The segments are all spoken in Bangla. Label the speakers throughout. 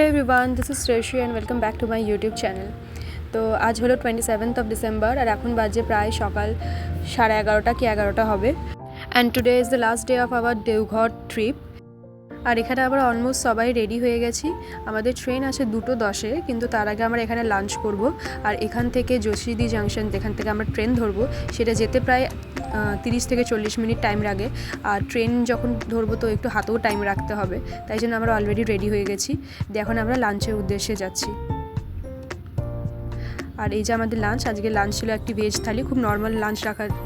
Speaker 1: Hey everyone, this is Sreshi and welcome back to my YouTube channel. তো আজ হলো 27th of December আর এখন বাজে প্রায় সকাল 11:30 কি 11টা হবে। And today is the last day of our Deoghar trip. আর এখানে আমরা অলমোস্ট সবাই রেডি হয়ে গেছি। আমাদের ট্রেন আছে 2:10-এ, কিন্তু তার আগে আমরা এখানে লাঞ্চ করব। আর এখান থেকে যোশীদি জাংশন যেখান থেকে আমরা ট্রেন ধরবো সেটা যেতে প্রায় 30 থেকে 40 মিনিট টাইম লাগে। আর ট্রেন যখন ধরবো তো একটু হাতেও টাইম রাখতে হবে, তাই জন্য আমরা অলরেডি রেডি হয়ে গেছি। এখন আমরা লাঞ্চের উদ্দেশ্যে যাচ্ছি। আর এই যে আমাদের লাঞ্চ, আজকে লাঞ্চ ছিল একটি ভেজ থালি। খুব নর্মাল লাঞ্চ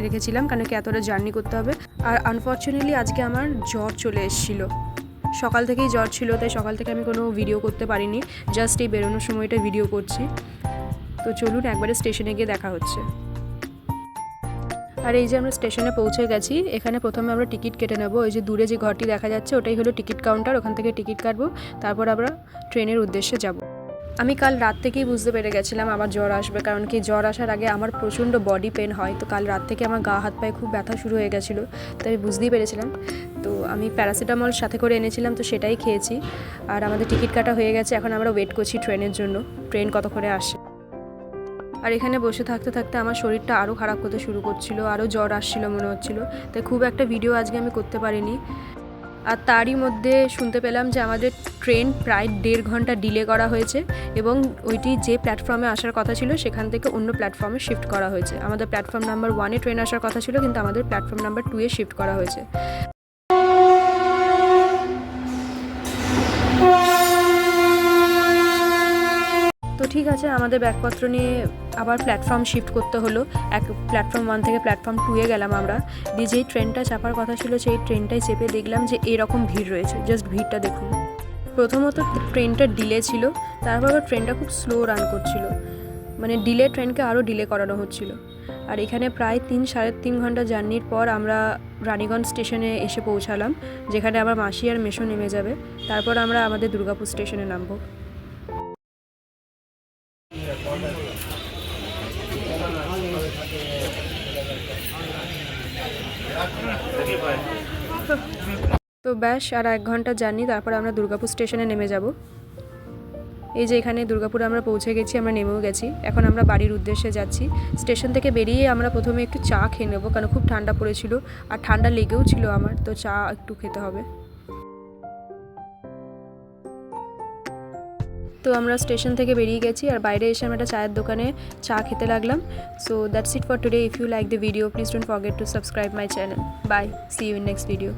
Speaker 1: রেখেছিলাম কারণ কি এতটা জার্নি করতে হবে। আর আনফর্চুনেটলি আজকে আমার জ্বর চলে এসেছিলো। সকাল থেকেই জ্বর ছিল, তাই সকাল থেকে আমি কোনো ভিডিও করতে পারিনি, জাস্ট এই বেরোনোর সময়টা ভিডিও করছি। তো চলুন একবারে স্টেশনে গিয়ে দেখা হচ্ছে। আর এই যে আমরা স্টেশনে পৌঁছে গেছি। এখানে প্রথমে আমরা টিকিট কেটে নেব। ওই যে দূরে যে ঘরটি দেখা যাচ্ছে ওটাই হলো টিকিট কাউন্টার, ওখান থেকে টিকিট কাটবো, তারপর আমরা ট্রেনের উদ্দেশ্যে যাব। আমি কাল রাত থেকেই বুঝতে পেরে গেছিলাম আমার জ্বর আসবে, কারণ কি জ্বর আসার আগে আমার প্রচণ্ড বডি পেন হয়। তো কাল রাত থেকে আমার গা হাত পায়ে খুব ব্যথা শুরু হয়ে গেছিলো, তো আমি বুঝতেই পেরেছিলাম। তো আমি প্যারাসিটামল সাথে করে এনেছিলাম, তো সেটাই খেয়েছি। আর আমাদের টিকিট কাটা হয়ে গেছে, এখন আমরা ওয়েট করছি ট্রেনের জন্য, ট্রেন কতক্ষণে আসে। আর এখানে বসে থাকতে থাকতে আমার শরীরটা আরও খারাপ করতে শুরু করছিল, আরও জ্বর আসছিলো মনে হচ্ছিলো, তাই খুব একটা ভিডিও আজকে আমি করতে পারিনি। আর তারই মধ্যে শুনতে পেলাম যে আমাদের ট্রেন প্রায় 1.5 ঘন্টা ডিলে করা হয়েছে এবং ওইটি যে প্ল্যাটফর্মে আসার কথা ছিল সেখান থেকে অন্য প্ল্যাটফর্মে শিফট করা হয়েছে। আমাদের প্ল্যাটফর্ম নাম্বার 1-এ ট্রেন আসার কথা ছিল, কিন্তু আমাদের প্ল্যাটফর্ম নাম্বার 2-এ শিফট করা হয়েছে। তো ঠিক আছে, আমাদের ব্যাগপত্র নিয়ে আবার প্ল্যাটফর্ম শিফট করতে হলো। প্ল্যাটফর্ম 1 থেকে প্ল্যাটফর্ম 2-এ গেলাম আমরা। দিয়ে যেই ট্রেনটা চাপার কথা ছিল সেই ট্রেনটাই চেপে দেখলাম যে এরকম ভিড় রয়েছে। জাস্ট ভিড়টা দেখুন। প্রথমত ট্রেনটা ডিলে ছিল, তারপর আবার ট্রেনটা খুব স্লো রান করছিল, মানে ডিলে ট্রেনকে আরও ডিলে করানো হচ্ছিল। আর এখানে প্রায় 3-3.5 ঘন্টা জার্নির পর আমরা রানীগঞ্জ স্টেশনে এসে পৌঁছালাম, যেখানে আমার মাসি আর মেসো নেমে যাবে। তারপর আমরা আমাদের দুর্গাপুর স্টেশনে নামবো। তো ব্যাস আর 1 ঘন্টা জার্নি, তারপর আমরা দুর্গাপুর স্টেশনে নেমে যাব। এই যে এখানে দুর্গাপুরে আমরা পৌঁছে গেছি, আমরা নেমেও গেছি। এখন আমরা বাড়ির উদ্দেশ্যে যাচ্ছি। স্টেশন থেকে বেরিয়ে আমরা প্রথমে একটু চা খেয়ে নেবো, কারণ খুব ঠান্ডা পড়েছিল আর ঠান্ডা লেগেও ছিল আমার, তো চা একটু খেতে হবে। তো আমরা স্টেশন থেকে বেরিয়ে গেছি আর বাইরে এসে আমরা একটা চায়ের দোকানে চা খেতে লাগলাম। So that's it for today. If you like the video please don't forget to subscribe my channel. Bye, see you in next video.